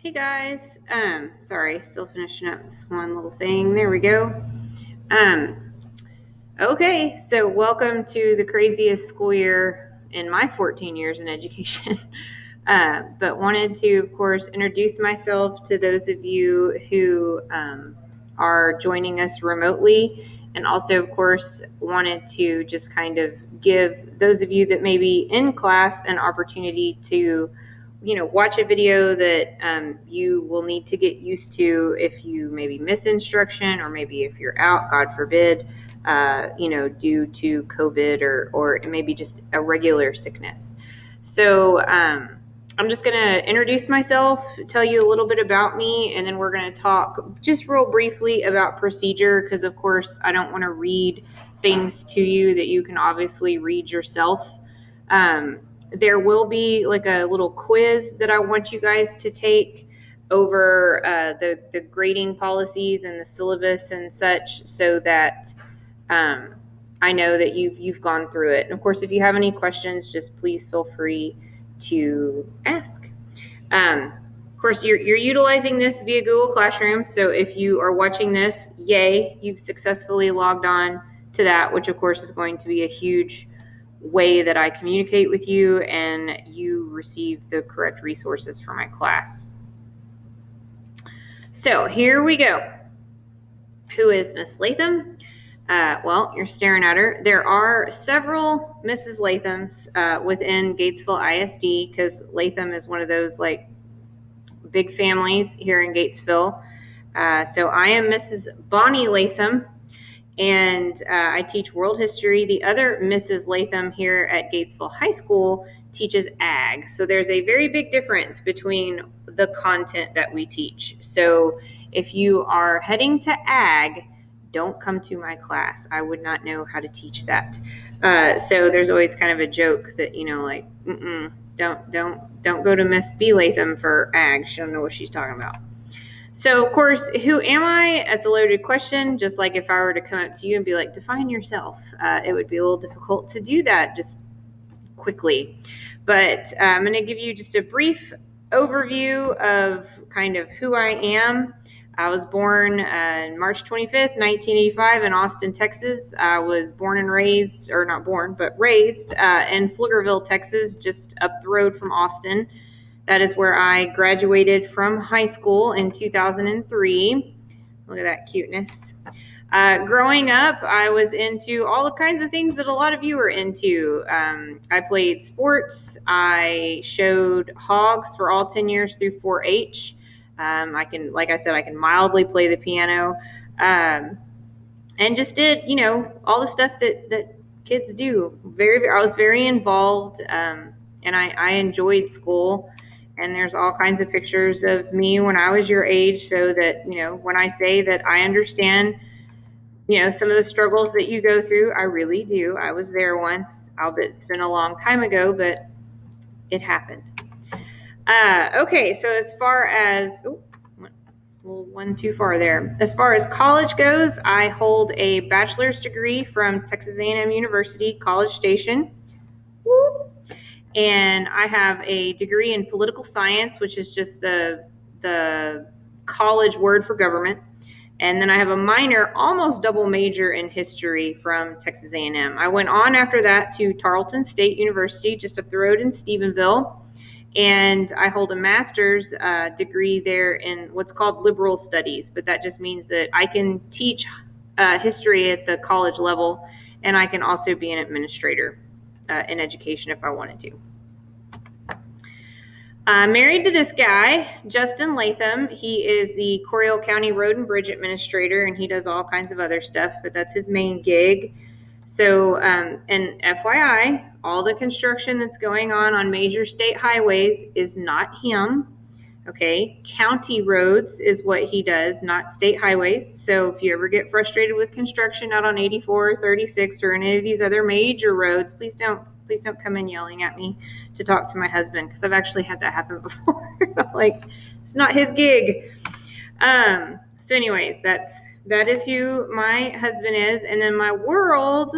Hey guys, sorry, still finishing up this one little thing. There we go. Um, okay, so welcome to the craziest school year in my 14 years in education. But wanted to, of course, introduce myself to those of you who are joining us remotely, and also, of course, wanted to just kind of give those of you that may be in class an opportunity to watch a video that you will need to get used to if you maybe miss instruction, or maybe if you're out, God forbid, due to COVID, or maybe just a regular sickness. So I'm just going to introduce myself, tell you a little bit about me, and then we're going to talk just real briefly about procedure, because of course I don't want to read things to you that you can obviously read yourself. There will be like a little quiz that I want you guys to take over the grading policies and the syllabus and such, so that um, I know that you've gone through it. And of course, if you have any questions, just please feel free to ask. Of course, you're utilizing this via Google Classroom, so if you are watching this, yay, you've successfully logged on to that, which of course is going to be a huge way that I communicate with you and you receive the correct resources for my class. So here we go. Who is Miss Latham? Well, you're staring at her. There are several Mrs. Lathams within Gatesville ISD, because Latham is one of those like big families here in Gatesville. So I am Mrs. Bonnie Latham, and I teach world history. The other Mrs. Latham here at Gatesville High School teaches ag. So there's a very big difference between the content that we teach. So if you are heading to ag, don't come to my class. I would not know how to teach that. So there's always kind of a joke that, like, don't go to Miss B Latham for ag. She don't know what she's talking about. So, of course, who am I? That's a loaded question. Just like if I were to come up to you and be like, define yourself, it would be a little difficult to do that just quickly. But I'm going to give you just a brief overview of kind of who I am. I was born March 25th, 1985 in Austin, Texas. I was born and raised, or not born, but raised in Pflugerville, Texas, just up the road from Austin. That is where I graduated from high school in 2003. Look at that cuteness. Growing up, I was into all the kinds of things that a lot of you are into. I played sports. I showed hogs for all 10 years through 4-H. I can mildly play the piano, and just did, all the stuff that kids do. I was very involved, and I enjoyed school. And there's all kinds of pictures of me when I was your age, so that, when I say that I understand, some of the struggles that you go through, I really do. I was there once. It's been a long time ago, but it happened. Okay, so as far as, one too far there. As far as college goes, I hold a bachelor's degree from Texas A&M University, College Station. Woo! And I have a degree in political science, which is just the college word for government. And then I have a minor, almost double major in history from Texas A&M. I went on after that to Tarleton State University, just up the road in Stephenville. And I hold a master's degree there in what's called liberal studies, but that just means that I can teach history at the college level, and I can also be an administrator in education if I wanted to. Married to this guy, Justin Latham. He is the Coryell County Road and Bridge Administrator, and he does all kinds of other stuff, but that's his main gig. So, and FYI, all the construction that's going on major state highways is not him. Okay, county roads is what he does, not state highways. So if you ever get frustrated with construction out on 84 or 36 or any of these other major roads, please don't come in yelling at me to talk to my husband, because I've actually had that happen before. Like, it's not his gig. So anyways, that is who my husband is. And then my world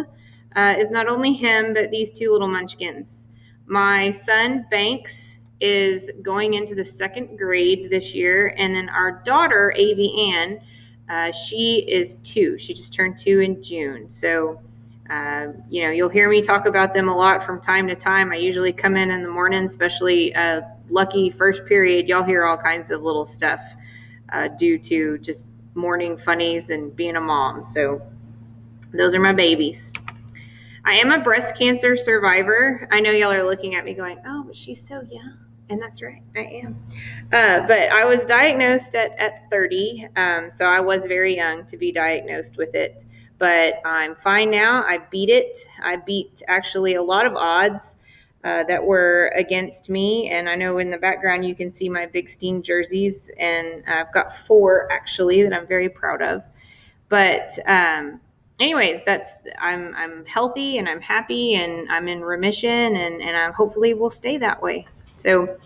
is not only him, but these two little munchkins. My son, Banks, is going into the 2nd grade this year. And then our daughter, Avi Ann, she is 2. She just turned 2 in June. So, you'll hear me talk about them a lot from time to time. I usually come in the morning, especially lucky first period. Y'all hear all kinds of little stuff due to just morning funnies and being a mom. So those are my babies. I am a breast cancer survivor. I know y'all are looking at me going, oh, but she's so young. And that's right, I am. But I was diagnosed at 30, so I was very young to be diagnosed with it. But I'm fine now. I beat it. I beat actually a lot of odds that were against me. And I know in the background you can see my Big Steen jerseys, and I've got 4 actually that I'm very proud of. But anyways, I'm healthy and I'm happy and I'm in remission, and I hopefully will stay that way. So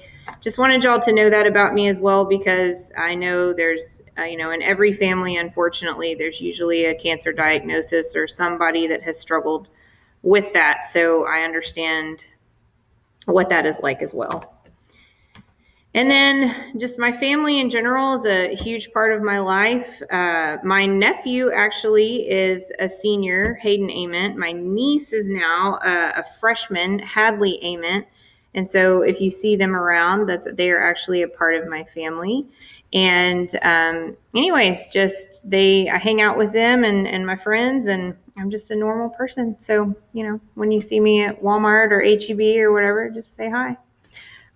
just wanted y'all to know that about me as well, because I know there's, in every family, unfortunately, there's usually a cancer diagnosis or somebody that has struggled with that. So I understand what that is like as well. And then just my family in general is a huge part of my life. My nephew actually is a senior, Hayden Ament. My niece is now a freshman, Hadley Ament. And so if you see them around, they are actually a part of my family. And anyways, I hang out with them and my friends, and I'm just a normal person. So, when you see me at Walmart or H-E-B or whatever, just say hi.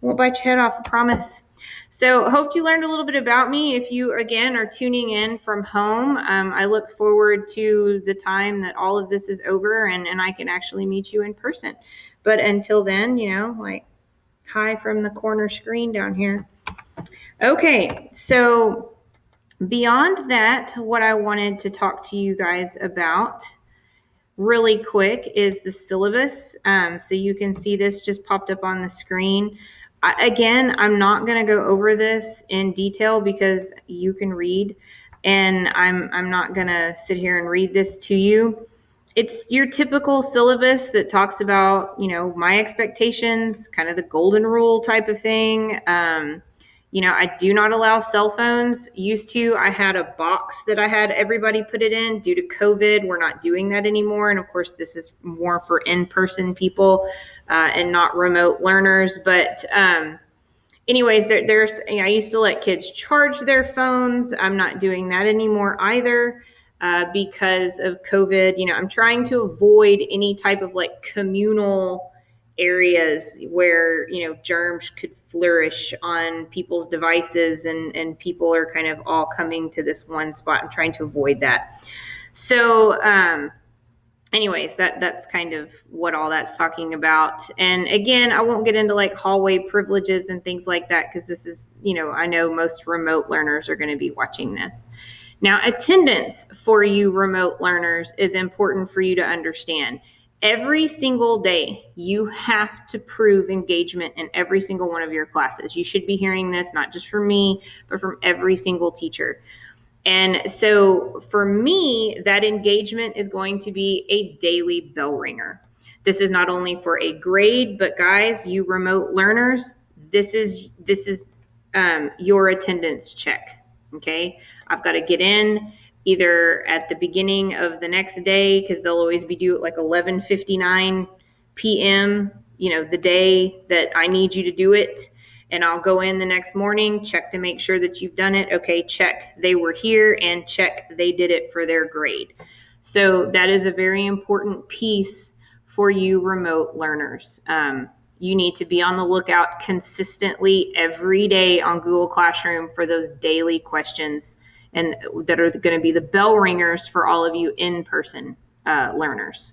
Won't bite your head off, I promise. So hope you learned a little bit about me. If you, again, are tuning in from home, I look forward to the time that all of this is over and I can actually meet you in person. But until then, hi from the corner screen down here. Okay, so beyond that, what I wanted to talk to you guys about really quick is the syllabus. So you can see this just popped up on the screen. Again, I'm not going to go over this in detail because you can read, and I'm not going to sit here and read this to you. It's your typical syllabus that talks about, my expectations, kind of the golden rule type of thing. I do not allow cell phones. Used to, I had a box that I had everybody put it in. Due to COVID, we're not doing that anymore. And of course, this is more for in-person people and not remote learners. But anyways, I used to let kids charge their phones. I'm not doing that anymore either because of COVID. I'm trying to avoid any type of communal areas where germs could flourish on people's devices and people are kind of all coming to this one spot. I'm trying to avoid that. So anyways, that's kind of what all that's talking about. And again, I won't get into hallway privileges and things like that because this is, I know most remote learners are going to be watching this. Now, attendance for you remote learners is important for you to understand. Every single day, you have to prove engagement in every single one of your classes. You should be hearing this, not just from me, but from every single teacher. And so for me, that engagement is going to be a daily bell ringer. This is not only for a grade, but guys, you remote learners, this is your attendance check. Okay, I've got to get in either at the beginning of the next day because they'll always be due at 11:59 p.m. The day that I need you to do it. And I'll go in the next morning, check to make sure that you've done it. Okay, check they were here, and check they did it for their grade. So that is a very important piece for you remote learners. You need to be on the lookout consistently every day on Google Classroom for those daily questions, and that are going to be the bell ringers for all of you in-person learners.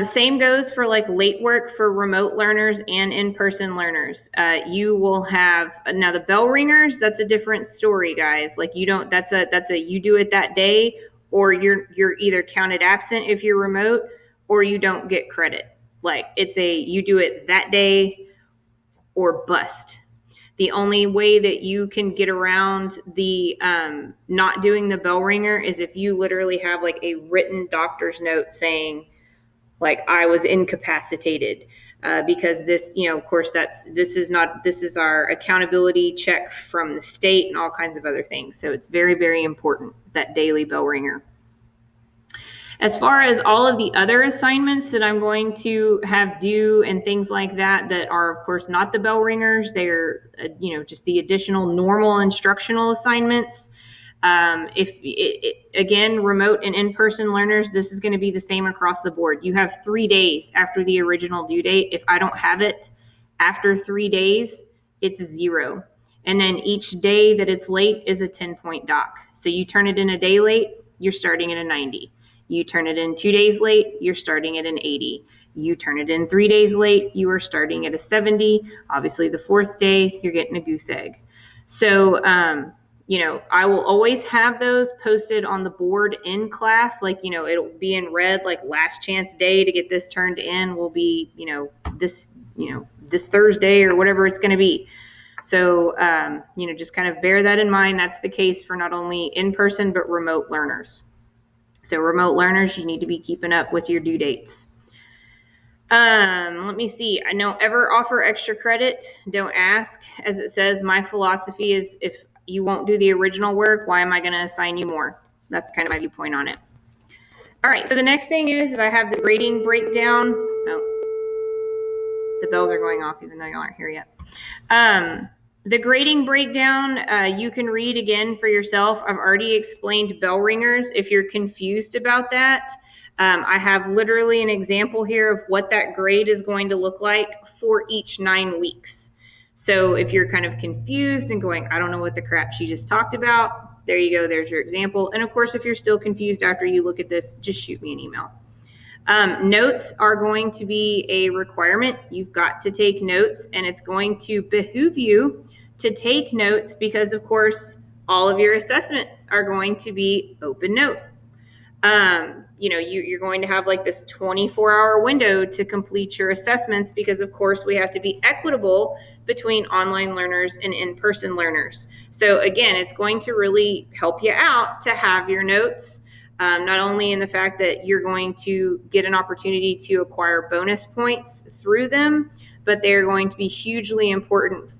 Same goes for late work for remote learners and in-person learners. You will have now the bell ringers. That's a different story, guys. That's a you do it that day, or you're either counted absent if you're remote, or you don't get credit. It's a you do it that day or bust. The only way that you can get around the not doing the bell ringer is if you literally have a written doctor's note saying I was incapacitated. because this, of course, this is our accountability check from the state and all kinds of other things. So it's very, very important, that daily bell ringer. As far as all of the other assignments that I'm going to have due and things like that are, of course, not the bell ringers, they're, just the additional normal instructional assignments. Again, remote and in-person learners, this is going to be the same across the board. You have 3 days after the original due date. If I don't have it after 3 days, it's 0. And then each day that it's late is a 10-point dock. So you turn it in a day late, you're starting at a 90. You turn it in 2 days late, you're starting at an 80. You turn it in 3 days late, you are starting at a 70. Obviously, the 4th day, you're getting a goose egg. So, I will always have those posted on the board in class. Like, it'll be in red, like last chance day to get this turned in will be, this Thursday or whatever it's going to be. So, just kind of bear that in mind. That's the case for not only in-person, but remote learners. So remote learners, you need to be keeping up with your due dates. Let me see. I don't ever offer extra credit. Don't ask. As it says, my philosophy is if you won't do the original work, why am I going to assign you more? That's kind of my viewpoint on it. All right. So the next thing is I have the grading breakdown. Oh, the bells are going off even though y'all aren't here yet. The grading breakdown, you can read again for yourself. I've already explained bell ringers. If you're confused about that, I have literally an example here of what that grade is going to look like for each 9 weeks. So if you're kind of confused and going, I don't know what the crap she just talked about, there you go. There's your example. And of course, if you're still confused after you look at this, just shoot me an email. Notes are going to be a requirement. You've got to take notes, and it's going to behoove you to take notes because, of course, all of your assessments are going to be open note. You're going to have like this 24-hour window to complete your assessments because, of course, we have to be equitable between online learners and in-person learners. So, again, it's going to really help you out to have your notes. Not only in the fact that you're going to get an opportunity to acquire bonus points through them, but they're going to be hugely important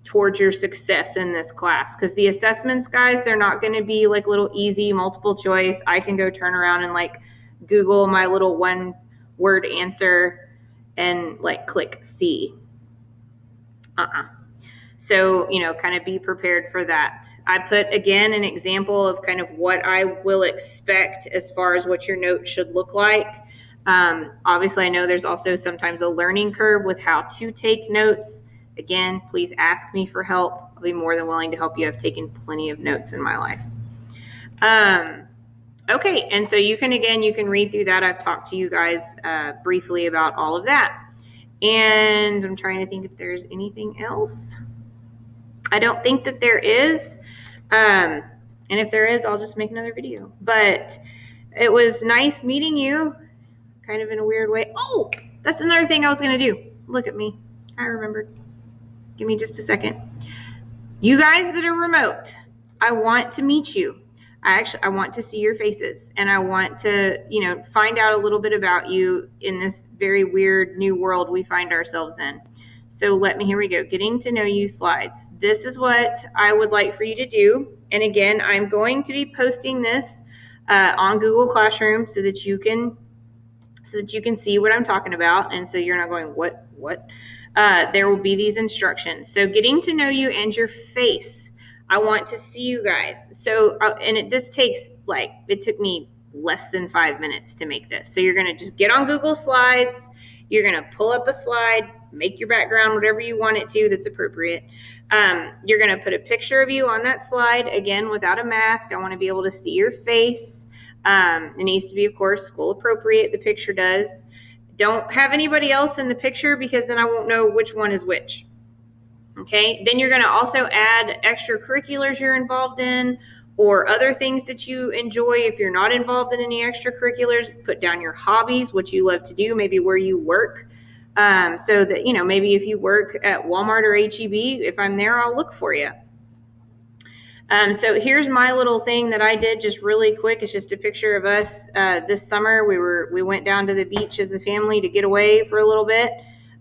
towards your success in this class. Because the assessments, guys, they're not going to be like little easy multiple choice. I can go turn around and like Google my little 1-word answer and like click C. So, kind of be prepared for that. I put, again, an example of kind of what I will expect as far as what your note should look like. Obviously, I know there's also sometimes a learning curve with how to take notes. Again, please ask me for help. I'll be more than willing to help you. I've taken plenty of notes in my life. Okay, and so you can read through that. I've talked to you guys briefly about all of that. And I'm trying to think if there's anything else. I don't think that there is. And if there is, I'll just make another video. But it was nice meeting you, kind of in a weird way. Oh, that's another thing I was going to do. Look at me. I remembered. Give me just a second. You guys that are remote, I want to meet you. I want to see your faces, and I want to, find out a little bit about you in this very weird new world we find ourselves in. So here we go. Getting to know you slides. This is what I would like for you to do. And again, I'm going to be posting this on Google Classroom so that you can see what I'm talking about. And so you're not going, what? There will be these instructions. So getting to know you and your face. I want to see you guys. So, this takes it took me less than 5 minutes to make this. So you're going to just get on Google Slides. You're going to pull up a slide, make your background whatever you want it to that's appropriate. You're going to put a picture of you on that slide, again, without a mask. I want to be able to see your face. It needs to be, of course, school appropriate. The picture does. Don't have anybody else in the picture because then I won't know which one is which. Okay, then you're going to also add extracurriculars you're involved in or other things that you enjoy. If you're not involved in any extracurriculars, put down your hobbies, what you love to do, maybe where you work. So that, maybe if you work at Walmart or HEB, if I'm there, I'll look for you. So here's my little thing that I did just really quick. It's just a picture of us this summer. We went down to the beach as a family to get away for a little bit.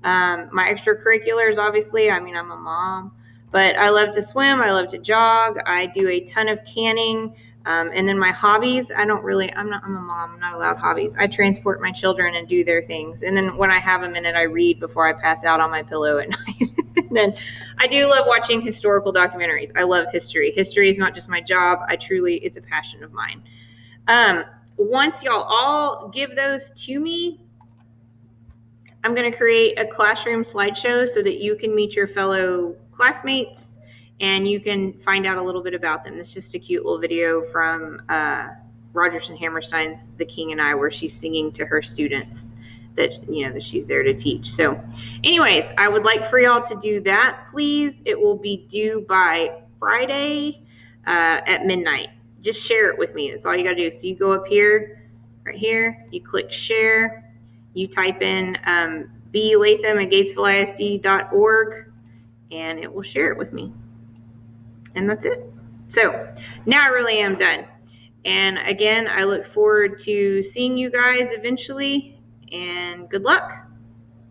My extracurriculars, obviously, I mean, I'm a mom, but I love to swim. I love to jog. I do a ton of canning. And then my hobbies, I'm a mom, I'm not allowed hobbies. I transport my children and do their things. And then when I have a minute, I read before I pass out on my pillow at night. And then I do love watching historical documentaries. I love history. History is not just my job. It's a passion of mine. Once y'all all give those to me, I'm going to create a classroom slideshow so that you can meet your fellow classmates and you can find out a little bit about them. It's just a cute little video from Rodgers and Hammerstein's The King and I, where she's singing to her students that she's there to teach. So anyways, I would like for y'all to do that, please. It will be due by Friday at midnight. Just share it with me. That's all you got to do. So you go up here, right here, you click share. You type in B. Latham at GatesvilleISD.org, and it will share it with me. And that's it. So now I really am done. And again, I look forward to seeing you guys eventually, and good luck.